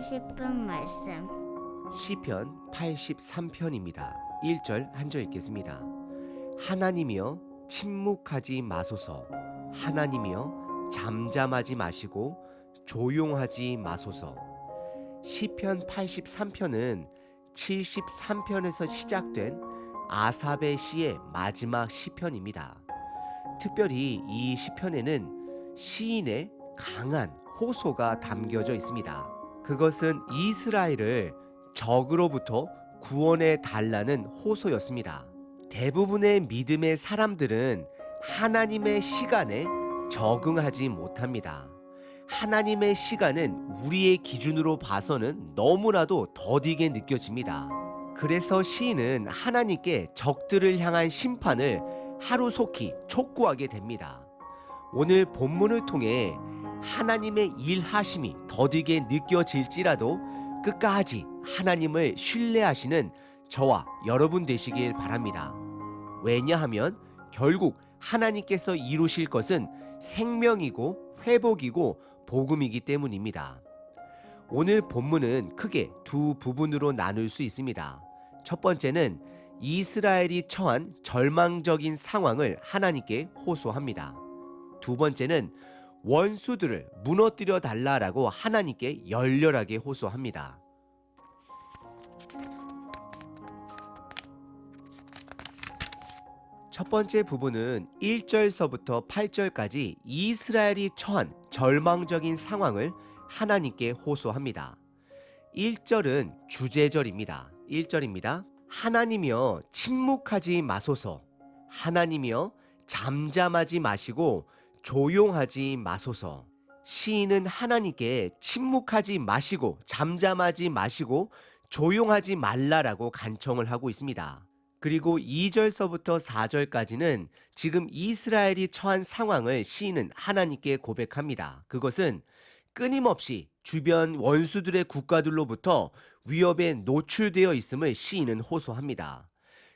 싶은 말씀. 시편 83편입니다. 1절 한 절 읽겠습니다. 하나님이여 침묵하지 마소서. 하나님이여 잠잠하지 마시고 조용하지 마소서. 시편 83편은 73편에서 시작된 아삽의 시의 마지막 시편입니다. 특별히 이 시편에는 시인의 강한 호소가 담겨져 있습니다. 그것은 이스라엘을 적으로부터 구원해 달라는 호소였습니다. 대부분의 믿음의 사람들은 하나님의 시간에 적응하지 못합니다. 하나님의 시간은 우리의 기준으로 봐서는 너무나도 더디게 느껴집니다. 그래서 시인은 하나님께 적들을 향한 심판을 하루속히 촉구하게 됩니다. 오늘 본문을 통해 하나님의 일하심이 더디게 느껴질지라도 끝까지 하나님을 신뢰하시는 저와 여러분 되시길 바랍니다. 왜냐하면 결국 하나님께서 이루실 것은 생명이고 회복이고 복음이기 때문입니다. 오늘 본문은 크게 두 부분으로 나눌 수 있습니다. 첫 번째는 이스라엘이 처한 절망적인 상황을 하나님께 호소합니다. 두 번째는 원수들을 무너뜨려 달라라고 하나님께 열렬하게 호소합니다. 첫 번째 부분은 1절서부터 8절까지 이스라엘이 처한 절망적인 상황을 하나님께 호소합니다. 1절은 주제절입니다. 1절입니다. 하나님이여 침묵하지 마소서. 하나님이여 잠잠하지 마시고 조용하지 마소서. 시인은 하나님께 침묵하지 마시고 잠잠하지 마시고 조용하지 말라라고 간청을 하고 있습니다. 그리고 2절서부터 4절까지는 지금 이스라엘이 처한 상황을 시인은 하나님께 고백합니다. 그것은 끊임없이 주변 원수들의 국가들로부터 위협에 노출되어 있음을 시인은 호소합니다.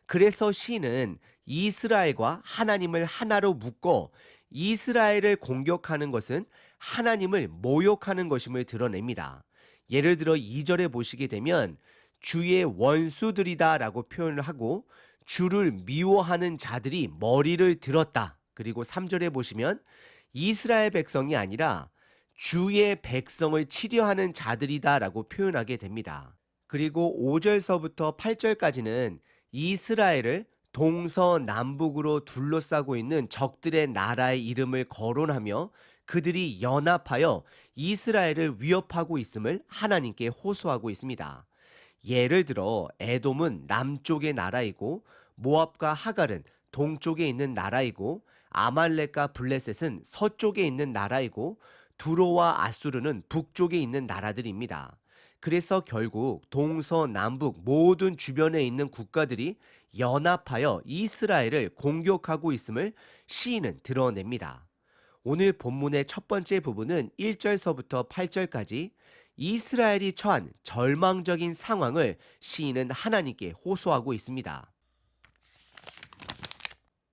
그래서 시인은 이스라엘과 하나님을 하나로 묶어 이스라엘을 공격하는 것은 하나님을 모욕하는 것임을 드러냅니다. 예를 들어 2절에 보시게 되면 주의 원수들이다 라고 표현을 하고 주를 미워하는 자들이 머리를 들었다. 그리고 3절에 보시면 이스라엘 백성이 아니라 주의 백성을 치려하는 자들이다 라고 표현하게 됩니다. 그리고 5절서부터 8절까지는 이스라엘을 동서남북으로 둘러싸고 있는 적들의 나라의 이름을 거론하며 그들이 연합하여 이스라엘을 위협하고 있음을 하나님께 호소하고 있습니다. 예를 들어 에돔은 남쪽의 나라이고 모압과 하갈은 동쪽에 있는 나라이고 아말렉과 블레셋은 서쪽에 있는 나라이고 두로와 아수르는 북쪽에 있는 나라들입니다. 그래서 결국 동서남북 모든 주변에 있는 국가들이 연합하여 이스라엘을 공격하고 있음을 시인은 드러냅니다. 오늘 본문의 첫 번째 부분은 1절서부터 8절까지 이스라엘이 처한 절망적인 상황을 시인은 하나님께 호소하고 있습니다.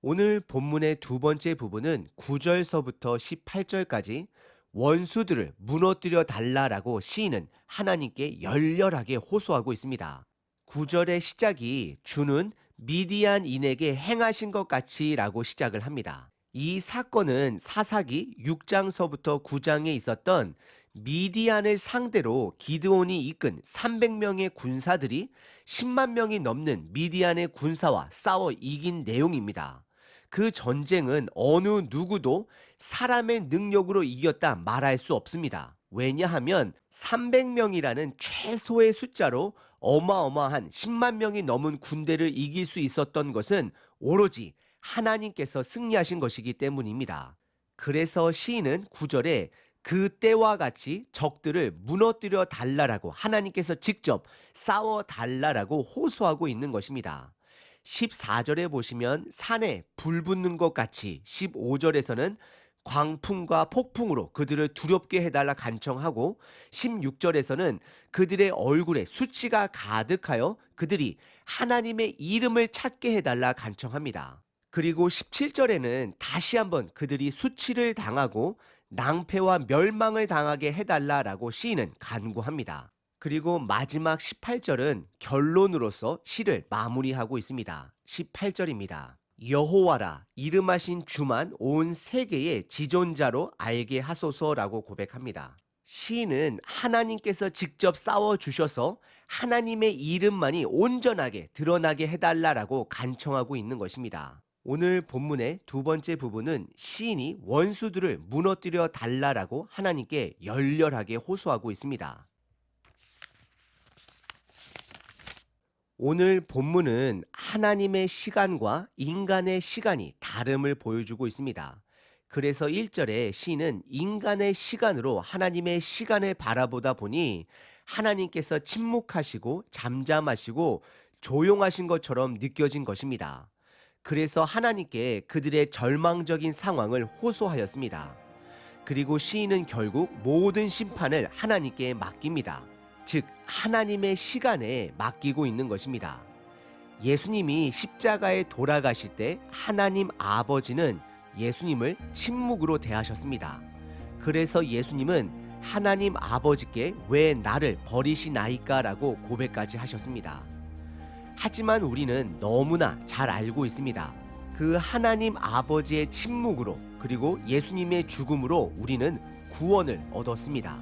오늘 본문의 두 번째 부분은 9절서부터 18절까지 원수들을 무너뜨려 달라라고 시인은 하나님께 열렬하게 호소하고 있습니다. 9절의 시작이 주는 미디안인에게 행하신 것 같이 라고 시작을 합니다. 이 사건은 사사기 6장서부터 9장에 있었던 미디안을 상대로 기드온이 이끈 300명의 군사들이 10만 명이 넘는 미디안의 군사와 싸워 이긴 내용입니다. 그 전쟁은 어느 누구도 사람의 능력으로 이겼다 말할 수 없습니다. 왜냐하면 300명이라는 최소의 숫자로 어마어마한 10만 명이 넘은 군대를 이길 수 있었던 것은 오로지 하나님께서 승리하신 것이기 때문입니다. 그래서 시인은 9절에 그때와 같이 적들을 무너뜨려 달라라고 하나님께서 직접 싸워 달라라고 호소하고 있는 것입니다. 14절에 보시면 산에 불 붙는 것 같이 15절에서는 광풍과 폭풍으로 그들을 두렵게 해달라 간청하고 16절에서는 그들의 얼굴에 수치가 가득하여 그들이 하나님의 이름을 찾게 해달라 간청합니다. 그리고 17절에는 다시 한번 그들이 수치를 당하고 낭패와 멸망을 당하게 해달라라고 시인은 간구합니다. 그리고 마지막 18절은 결론으로서 시를 마무리하고 있습니다. 18절입니다. 여호와라 이름하신 주만 온 세계의 지존자로 알게 하소서라고 고백합니다. 시인은 하나님께서 직접 싸워주셔서 하나님의 이름만이 온전하게 드러나게 해달라라고 간청하고 있는 것입니다. 오늘 본문의 두 번째 부분은 시인이 원수들을 무너뜨려 달라라고 하나님께 열렬하게 호소하고 있습니다. 오늘 본문은 하나님의 시간과 인간의 시간이 다름을 보여주고 있습니다. 그래서 1절에 시인은 인간의 시간으로 하나님의 시간을 바라보다 보니 하나님께서 침묵하시고 잠잠하시고 조용하신 것처럼 느껴진 것입니다. 그래서 하나님께 그들의 절망적인 상황을 호소하였습니다. 그리고 시인은 결국 모든 심판을 하나님께 맡깁니다. 즉 하나님의 시간에 맡기고 있는 것입니다. 예수님이 십자가에 돌아가실 때 하나님 아버지는 예수님을 침묵으로 대하셨습니다. 그래서 예수님은 하나님 아버지께 왜 나를 버리시나이까라고 고백까지 하셨습니다. 하지만 우리는 너무나 잘 알고 있습니다. 그 하나님 아버지의 침묵으로 그리고 예수님의 죽음으로 우리는 구원을 얻었습니다.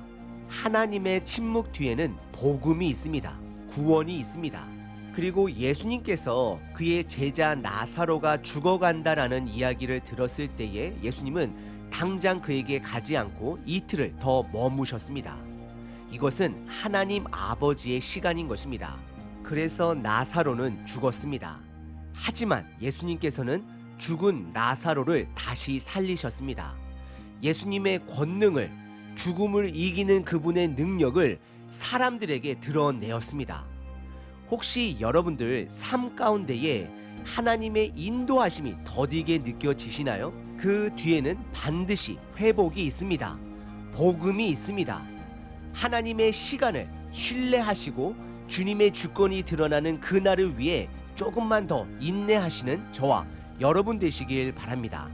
하나님의 침묵 뒤에는 복음이 있습니다. 구원이 있습니다. 그리고 예수님께서 그의 제자 나사로가 죽어간다라는 이야기를 들었을 때에 예수님은 당장 그에게 가지 않고 이틀을 더 머무셨습니다. 이것은 하나님 아버지의 시간인 것입니다. 그래서 나사로는 죽었습니다. 하지만 예수님께서는 죽은 나사로를 다시 살리셨습니다. 예수님의 권능을, 죽음을 이기는 그분의 능력을 사람들에게 드러내었습니다. 혹시 여러분들 삶 가운데에 하나님의 인도하심이 더디게 느껴지시나요? 그 뒤에는 반드시 회복이 있습니다. 복음이 있습니다. 하나님의 시간을 신뢰하시고 주님의 주권이 드러나는 그날을 위해 조금만 더 인내하시는 저와 여러분 되시길 바랍니다.